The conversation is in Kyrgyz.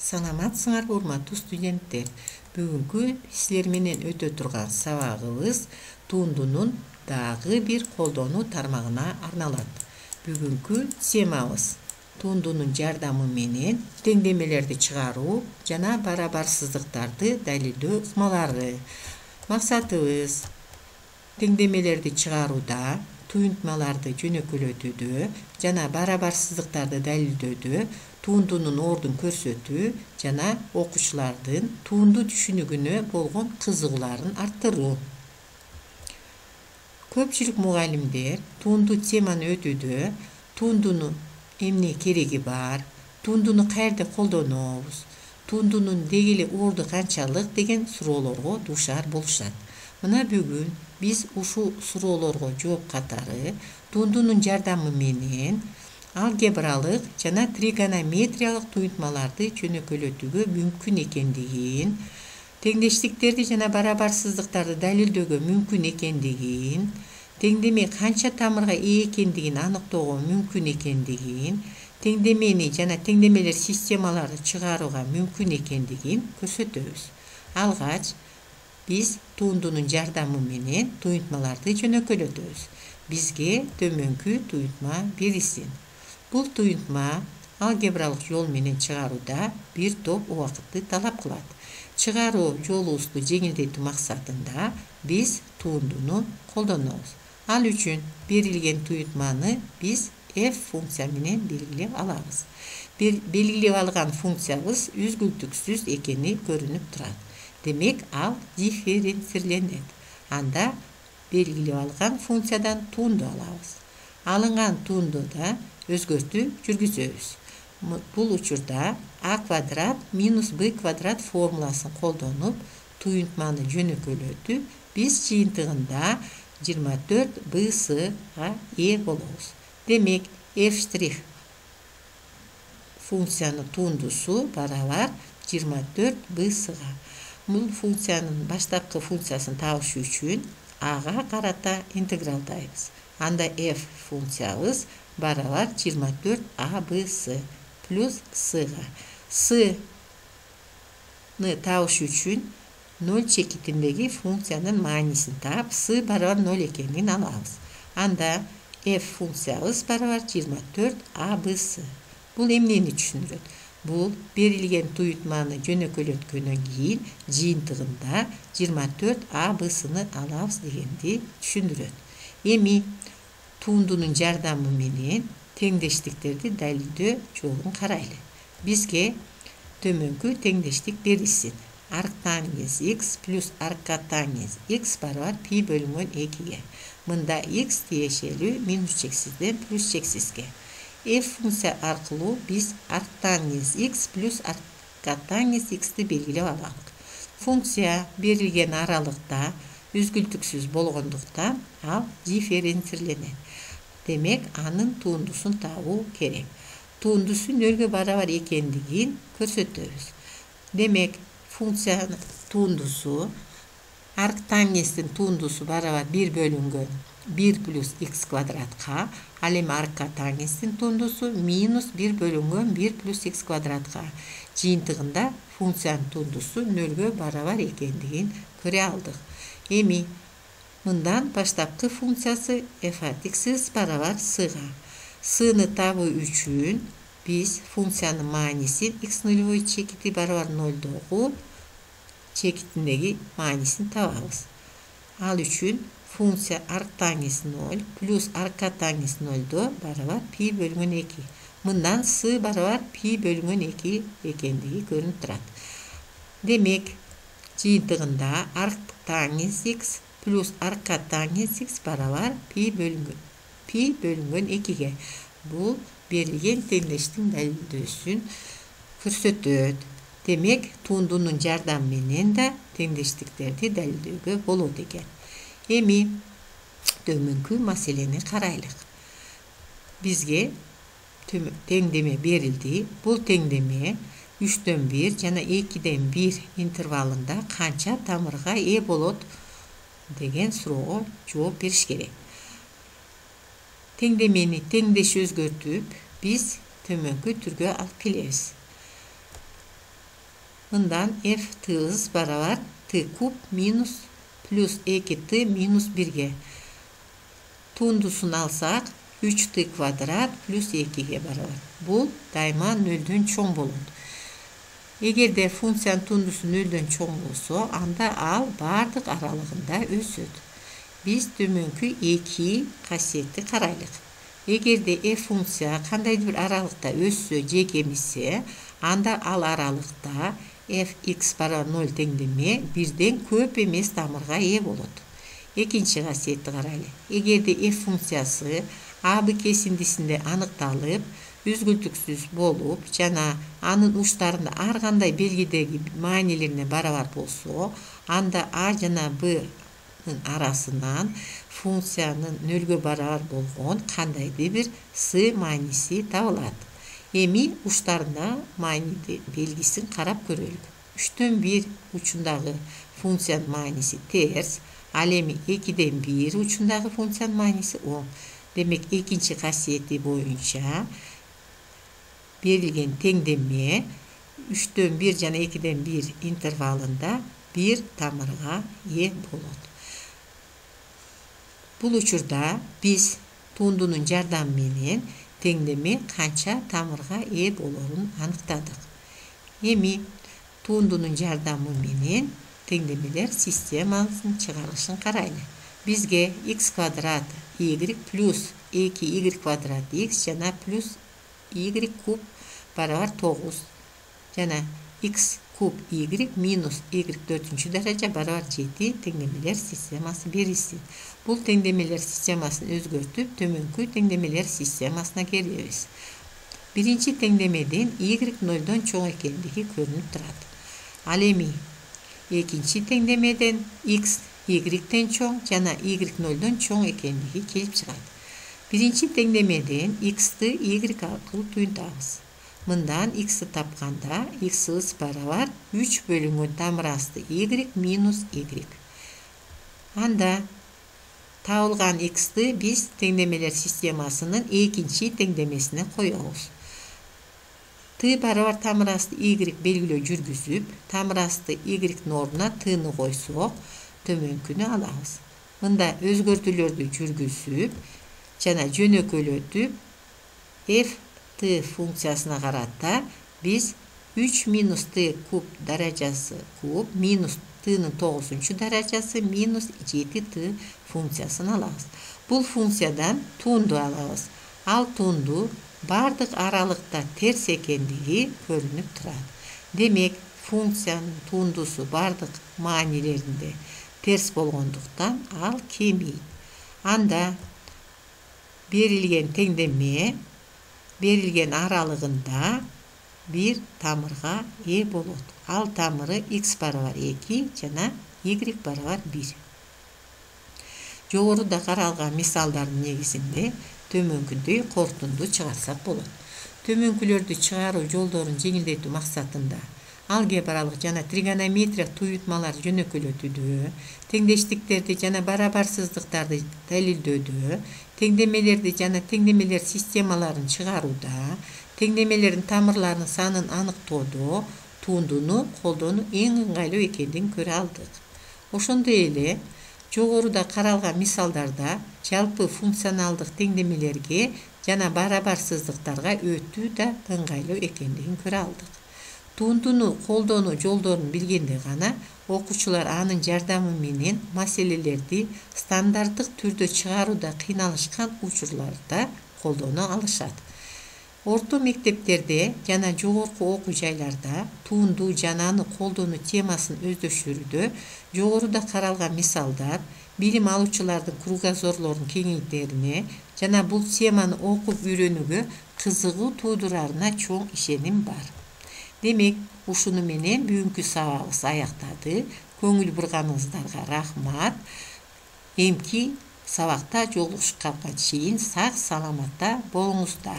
Саламатсыңарбы урматтуу студенттер. Бүгүнкү силер менен өтө турган сабагыбыз тундунун дагы бир колдонуу тармагына арналат. Бүгүнкү темабыз тундунун жардамы менен теңдемелерди чыгаруу жана барабарсыздыктарды далилдөө ыкмалары. Максатыбыз теңдемелерди чыгарууда, туюнтмаларды жөнөкөлөтүүдө жана барабарсыздыктарды далилдөөдө тундунун ордун көрсөтүү жана окуучулардын туунду түшүнүгүнө болгон кызыгууларын арттыруу. Көпчүлүк мугалимдер туунду теманы өтүүдө тундунун эмне кереги бар, тундуну каерде колдонобуз, тундунун дегеле орду канчалык деген суроолорго дуушар болушат. Мына бүгүн биз ушул суроолорго жооп катары тундунун жардамы менен алгебралык жана тригонометриялык туюнтмаларды жөнөкөлөтүүгө мүмкүн экендигин, теңдештиктерди жана барабарсыздыктарды далилдөөгө мүмкүн экендигин, теңдеме канча тамырга ээ экендигин аныктоого мүмкүн экендигин, теңдемени жана теңдемелер системаларды чыгарууга мүмкүн экендигин көрсөтөбүз. Алгач биз тундунун жардамы менен туюнтмаларды жөнөкөлөтөбүз. Бизге төмөнкү туюнтма берилсин. Бул туюнтма алгебралык жол менен чыгарууда бир топ убакытты талап кылат. Чыгаруу жолубузду жеңилдетүү максатында биз тундуну колдонобуз. Ал үчүн берилген туюнтманы биз f функция менен белгилеп алабыз. Белгилеп алган функциябыз үзгүлтүксүз экени көрүнүп турат. Демек, ал дифференцирленет. Анда белгилеп алган функциядан туунду алабыз. Алынган тундуда өзгөртүү жүргүзөбүз. Бул учурда a квадрат минус b квадрат формуласын колдонуп туюнтманы жөнөкөлөтүп биз жыйынтыгында 24 bsга ээ болобуз. Демек, f' функциянын тундусу барабар 24 bsга. Бул функциянын баштапкы функциясын табыш үчүн ага карата интегралдайбыз. Анда f функциябыз барабар 24 abs плюс s'га. S'ны табыш үчүн 0 чекитиндеги функциянын маанисин таап, s барабар 0 экенин алабыз. Анда f функциябыз барабар 24 abs. Бул эмнени түшүндүрөт? Бул берилген туюнтманы жөнөкөлөткөндөн кийин жыйынтыгында 24 abs'ны алабыз дегенди түшүндүрөт. Эми тундунун жардамы менен теңдештиктерди далилдөө жолун карайлы. Бизге төмөнкү теңдештик берилсин. Арктангенс x плюс аркатангенс x барабар пи бөлүнгөн 2ге. Мында x тиешелүү минус чексизден плюс чексизге. F функция аркылуу биз арктангенс x плюс аркатангенс x'ти белгилеп аладык. Функция берилген аралыкта үзгүлтүксүз болгондуктан ал дифференцирленет. Демек, анын тундусун табуу керек. Тундусу 0ге барабар экендигин көрсөтөбүз. Демек, функциянын тундусу арктангенстин тундусу барабар 1 бөлүнгөн 1 плюс x квадратка, ал эми аркатангенстин тундусу минус 1 бөлүнгөн 1 плюс x квадратка. Жыйынтыгында функциянын тундусу 0ге барабар экендигин көрө алдык. Эми мындан баштапкы функциясы f от x барабар s'га. S'ны табуу үчүн биз функциянын маанисин x нулевой чекити барабар 0 чекитиндеги маанисин табабыз. Ал үчүн функция арктангенс 0 плюс аркатангенс 0 барабар пи бөлүнгөн 2. Мындан s барабар пи бөлүнгөн 2 экендиги көрүнүп турат. Демек, жыйынтыгында арктангенс x плюс аркатангенс x барабар пи бөлүнгөн 2ге. Бул берилген теңдештиктин далилдөөсүн көрсөтөт. Демек, тундунун жардамы менен да теңдештиктерди далилдөөгө болот экен. Эми төмөнкү маселени карайлык. Бизге теңдеме берилди. Бул теңдеме 3дөн 1 жана 2ден 1 интервалында канча тамырга ээ болот деген суроого жооп бериш керек. Теңдемени теңдеш өзгөртүп, биз төмөнкү түргө алып келебиз. Мындан f tığız barabar t kub minus plus 2t minus 1'ge. Tuundusunu alsak 3t kvadrat plus 2'ge barabar. Bu daima nölden çoğ bolot. Egerde funksiyanın tuundusu nölden çoğ bolsa, anda al bardık aralığında ösöt. Biz tömönkü 2 kasiyetli karaylık. Egerde f funksiya kandaydı bir aralıkta össö je kemise, anda al aralıkta f(x) barabar 0 tengdeme birden köp emes tamırga e bolot. Ekinci kasiyetli karaylı. Egerde f funksiyası AB kesindisinde anıktalıp, üzgültüksüz bolup, jana anın uçlarında ar kanday belgidegi manilerine barabar bolsa, anda A jana B'nın arasından funksiyanın nölge barabar bolgon kandaydı bir s manisi tabılat. Emi uçlarında mani belgisini karap görölük. 3'ten 1 uçundagı funksiyanın manisi ters, al emi 2'den 1 uçundagı funksiyanın manisi 10. Demek ikinci kasiyeti boyunca verilgen tengdeme 3'ten 1 jana 2'den 1 intervalında bir tamırga e bolot. Bul uçurda biz tuundunun jardamı menen tengdeme kança tamırga e bolorun anıktadık. Emi tuundunun jardamı menen tengdemeler sistemasının çıkarılışın karaylı. Bizge x kvadrat y plus 2y kvadrat x jana plus y kub barabar 9 jana x kub y minus y 4. derece barabar 7 tengdemeler sisteması berilsin. Bul tengdemeler sistemasını özgörtüp tömönkü tengdemeler sistemasına geliriz. Birinci tengdemeden y 0'dan çoğ ekendigi görünüp turadi. Al emi ekinci tengdemeden x y'ten çoğ jana y 0'dan çoğ ekendigi kelip çıkadi. Birinci tengdemeden x'ti y arkılı tuyuntabız. Mından x'ti tapkanda x'ız barabar 3 bölümü tamırastı y minus y. Anda tağılgan x'ti biz tengdemeler sistemasının ikinci tengdemesine koyuyoruz. T barabar tamırastı y belgilөө жүрgüzüp, tamırastı y oruna t'ni koysak, tömönkünü alabız. Mında özgörtülördü жүрgüzüp, jana jönökölötüp, f t funksiyasına karata biz 3 minus t kub derecesi kub minus t'nin 9. derecesi minus 7 t funksiyasını alabız. Bul funksiyadan tuundu alabız. Al tuundu bardık aralıkta ters ekendigi görünüp turadi. Demek funksiyanın tuundusu bardık manilerinde ters bolgonduktan al kemiydi. Anda berilgen tengdeme berilgen aralığında bir tamırga e bolot. Al tamırı x barabar 2 jana y barabar 1. Jogoruda karalgan misaldардын negizinde tömönküдөй kortundu çıkarsak bolot. Tömönkülөрдү çıgarуу жолдорун жеңилдетүү максатында алгебралык жана тригонометриялык туюлмалар жөнөкөлөтүүдө, теңдештиктерди жана барабарсыздыктарды далилдөөдө, теңдемелерди жана теңдемелер системаларын чыгарууда, теңдемелердин тамырларынын санын аныктоодо туundуну колдонуу эң ыңгайлуу экендигин көрө алдык. Ошондой эле жогоруда каралган мисалдарда жалпы функционалдык теңдемелерге жана барабарсыздыктарга өтүү да ыңгайлуу экендигин көрө алдык. Туundуну колдонуу жолдорун билгенде гана окуучулар анын жардамы менен маселелерди стандарттык түрдө чыгарууда кыйналышкан учурларда колдоно алышат. Орто мектептерде жана жогорку окуу жайларда туунду жана аны колдонуу темасын өздөштүрүүдө жогоруда каралган мисалдар билим алуучулардын кругозорлорун кеңейтерине жана бул теманы окуп үйрөнүүгө кызыгуу туудурарына чоң ишеним бар. Demek ушуну менен бүгүнкү сабагыбыз аяктады. Көңүл бурганыңыздарга рахмат. Эмки сабакта жолугушканга чейин сак саламатта болуңуздар.